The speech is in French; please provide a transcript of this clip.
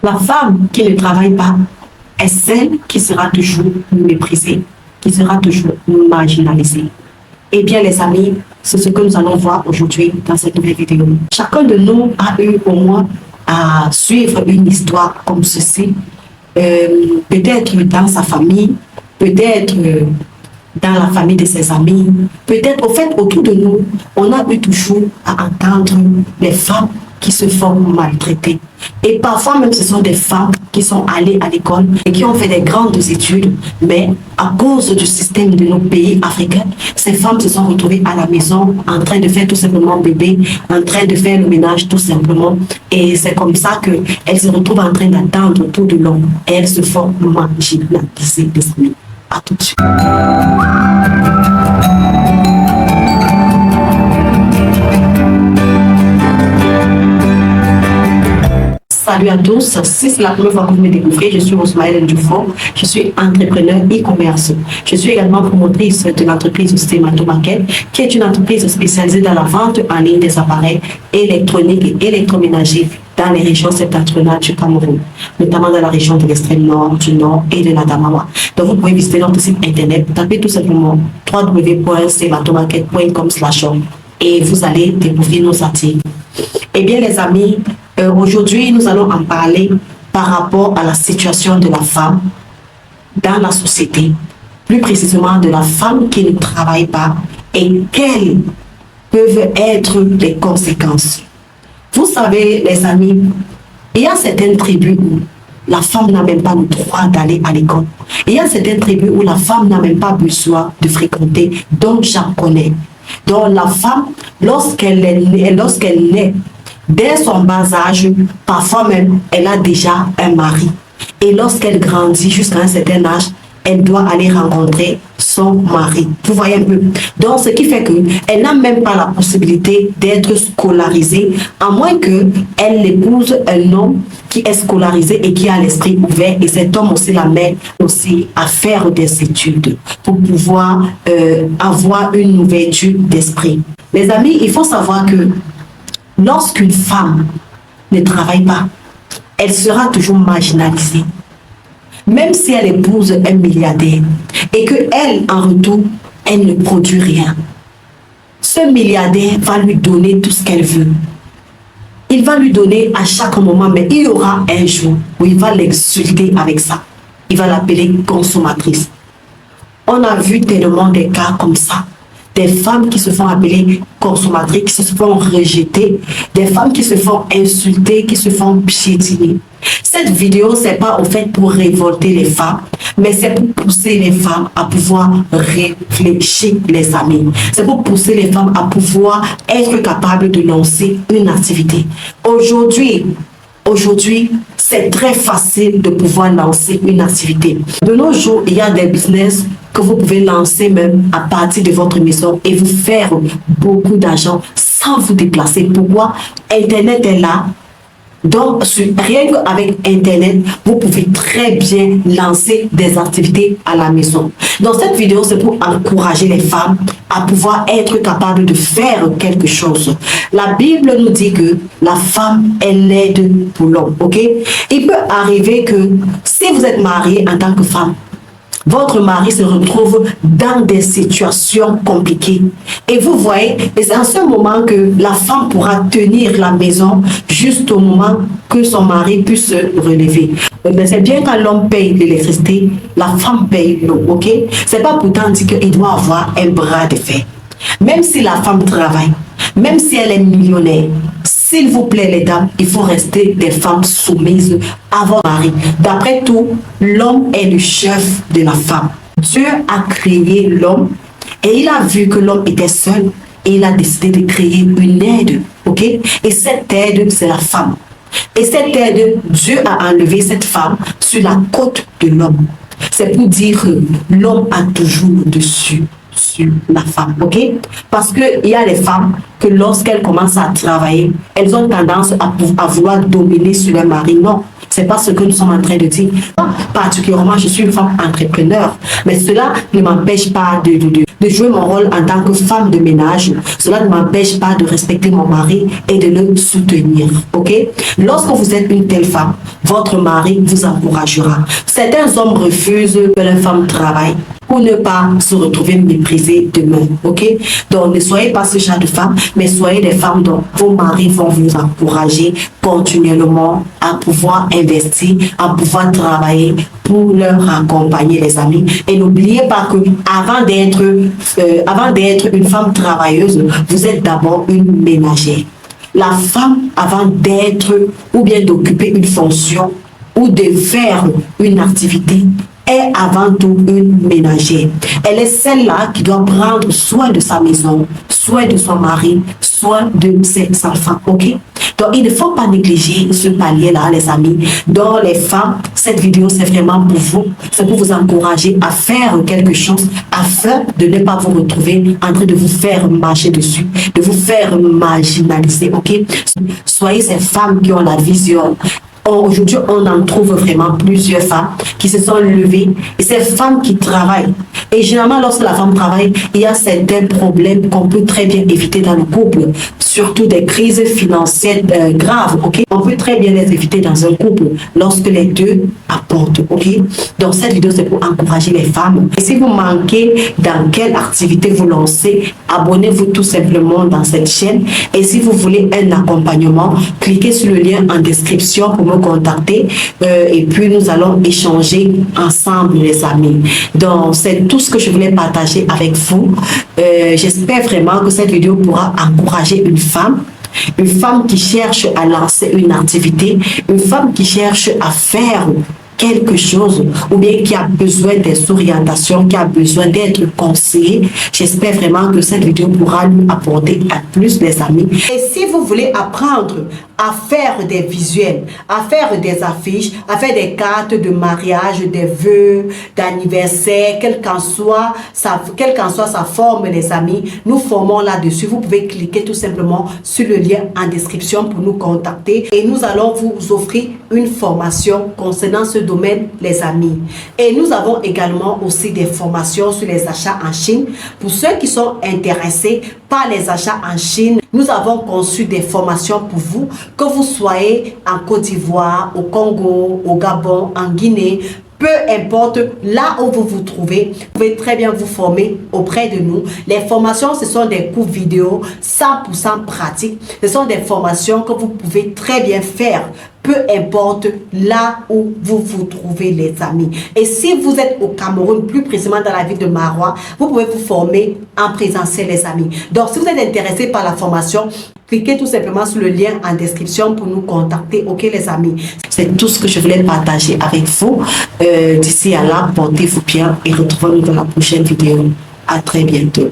La femme qui ne travaille pas est celle qui sera toujours méprisée, qui sera toujours marginalisée. Eh bien, les amis, c'est ce que nous allons voir aujourd'hui dans cette nouvelle vidéo. Chacun de nous a eu au moins à suivre une histoire comme ceci, peut-être dans sa famille, peut-être dans la famille de ses amis, peut-être au fait autour de nous, on a eu toujours à entendre les femmes qui se font maltraiter. Et parfois même ce sont des femmes qui sont allées à l'école et qui ont fait des grandes études, mais à cause du système de nos pays africains, ces femmes se sont retrouvées à la maison en train de faire tout simplement bébé, en train de faire le ménage tout simplement. Et c'est comme ça qu'elles se retrouvent en train d'attendre tout de long et elles se font marginaliser des amis. À tout de suite. Salut à tous, si c'est la première fois que vous me découvrez, je suis Rosmaëlle Dufort, je suis entrepreneur e-commerce. Je suis également promotrice de l'entreprise Stématomarket, qui est une entreprise spécialisée dans la vente en ligne des appareils électroniques et électroménagers dans les régions septentrionales du Cameroun, notamment dans la région de l'extrême nord, du nord et de l'Adamawa. Donc vous pouvez visiter notre site internet, tapez tout simplement www.stématomarket.com/shop et vous allez découvrir nos articles. Eh bien les amis, aujourd'hui nous allons en parler par rapport à la situation de la femme dans la société, plus précisément de la femme qui ne travaille pas et quelles peuvent être les conséquences. Vous savez les amis, il y a certaines tribus où la femme n'a même pas le droit d'aller à l'école. Il y a certaines tribus où la femme n'a même pas besoin de fréquenter, donc j'en connais. Donc la femme, lorsqu'elle naît, dès son bas âge, parfois même, elle a déjà un mari. Et lorsqu'elle grandit jusqu'à un certain âge, elle doit aller rencontrer son mari. Vous voyez un peu. Donc, ce qui fait qu'elle n'a même pas la possibilité d'être scolarisée, à moins qu'elle épouse un homme qui est scolarisé et qui a l'esprit ouvert. Et cet homme aussi la met aussi à faire des études pour pouvoir avoir une ouverture d'esprit. Les amis, il faut savoir que lorsqu'une femme ne travaille pas, elle sera toujours marginalisée. Même si elle épouse un milliardaire et qu'elle, en retour, elle ne produit rien. Ce milliardaire va lui donner tout ce qu'elle veut. Il va lui donner à chaque moment, mais il y aura un jour où il va l'exulter avec ça. Il va l'appeler consommatrice. On a vu tellement des cas comme ça. Des femmes qui se font appeler consommatrices, qui se font rejeter, des femmes qui se font insulter, qui se font piétiner. Cette vidéo, c'est pas au fait pour révolter les femmes, mais c'est pour pousser les femmes à pouvoir réfléchir, les amis. C'est pour pousser les femmes à pouvoir être capables de lancer une activité. Aujourd'hui, c'est très facile de pouvoir lancer une activité. De nos jours, il y a des business que vous pouvez lancer même à partir de votre maison et vous faire beaucoup d'argent sans vous déplacer. Pourquoi? Internet est là. Donc, rien qu'avec Internet, vous pouvez très bien lancer des activités à la maison. Dans cette vidéo, c'est pour encourager les femmes à pouvoir être capables de faire quelque chose. La Bible nous dit que la femme est l'aide pour l'homme, ok? Il peut arriver que si vous êtes marié en tant que femme, votre mari se retrouve dans des situations compliquées. Et vous voyez, c'est en ce moment que la femme pourra tenir la maison juste au moment que son mari puisse se relever. Mais c'est bien quand l'homme paye l'électricité, la femme paye l'eau, ok? C'est pas pourtant dit qu'il doit avoir un bras de fer. Même si la femme travaille, même si elle est millionnaire, s'il vous plaît les dames, il faut rester des femmes soumises à votre mari. D'après tout, l'homme est le chef de la femme. Dieu a créé l'homme et il a vu que l'homme était seul et il a décidé de créer une aide, ok? Et cette aide, c'est la femme. Et cette aide, Dieu a enlevé cette femme sur la côte de l'homme. C'est pour dire que l'homme a toujours dessus sur la femme, ok? Parce qu'il y a des femmes que lorsqu'elles commencent à travailler, elles ont tendance à vouloir dominer sur leur mari. Non, c'est pas ce que nous sommes en train de dire. Particulièrement, je suis une femme entrepreneur, mais cela ne m'empêche pas de jouer mon rôle en tant que femme de ménage. Cela ne m'empêche pas de respecter mon mari et de le soutenir, ok? Lorsque vous êtes une telle femme, votre mari vous encouragera. Certains hommes refusent que leur femme travaille pour ne pas se retrouver méprisées demain, ok? Donc, ne soyez pas ce genre de femme, mais soyez des femmes dont vos maris vont vous encourager continuellement à pouvoir investir, à pouvoir travailler pour leur accompagner, les amis. Et n'oubliez pas que avant d'être une femme travailleuse, vous êtes d'abord une ménagère. La femme, avant d'être ou bien d'occuper une fonction ou de faire une activité, est avant tout une ménagère. Elle est celle-là qui doit prendre soin de sa maison, soin de son mari, soin de ses enfants, ok? Donc, il ne faut pas négliger ce palier-là, les amis. Donc, les femmes, cette vidéo, c'est vraiment pour vous. C'est pour vous encourager à faire quelque chose afin de ne pas vous retrouver en train de vous faire marcher dessus, de vous faire marginaliser, ok? Soyez ces femmes qui ont la vision. Aujourd'hui, on en trouve vraiment plusieurs femmes qui se sont levées et ces femmes qui travaillent. Et généralement, lorsque la femme travaille, il y a certains problèmes qu'on peut très bien éviter dans le couple, surtout des crises financières graves, ok? On peut très bien les éviter dans un couple lorsque les deux apportent, ok? Donc, cette vidéo, c'est pour encourager les femmes. Et si vous manquez dans quelle activité vous lancez, abonnez-vous tout simplement dans cette chaîne. Et si vous voulez un accompagnement, cliquez sur le lien en description pour me contacter et puis nous allons échanger ensemble, les amis. Donc, c'est tout ce que je voulais partager avec vous. J'espère vraiment que cette vidéo pourra encourager une femme qui cherche à lancer une activité, une femme qui cherche à faire quelque chose ou bien qui a besoin des orientations, qui a besoin d'être conseillé. J'espère vraiment que cette vidéo pourra lui apporter à plus, les amis. Et si vous voulez apprendre à faire des visuels, à faire des affiches, à faire des cartes de mariage, des vœux, d'anniversaire, quelle qu'en soit sa forme, les amis, nous formons là-dessus. Vous pouvez cliquer tout simplement sur le lien en description pour nous contacter et nous allons vous offrir une formation concernant ce domaine, les amis. Et nous avons également aussi des formations sur les achats en Chine. Pour ceux qui sont intéressés par les achats en Chine, nous avons conçu des formations pour vous, que vous soyez en Côte d'Ivoire, au Congo, au Gabon, en Guinée, peu importe là où vous vous trouvez, vous pouvez très bien vous former auprès de nous. Les formations, ce sont des cours vidéo 100% pratiques. Ce sont des formations que vous pouvez très bien faire, peu importe là où vous vous trouvez, les amis. Et si vous êtes au Cameroun, plus précisément dans la ville de Marois, vous pouvez vous former en présentiel, les amis. Donc, si vous êtes intéressé par la formation, cliquez tout simplement sur le lien en description pour nous contacter, ok, les amis. C'est tout ce que je voulais partager avec vous. D'ici à là, portez-vous bien et retrouvons-nous dans la prochaine vidéo. À très bientôt.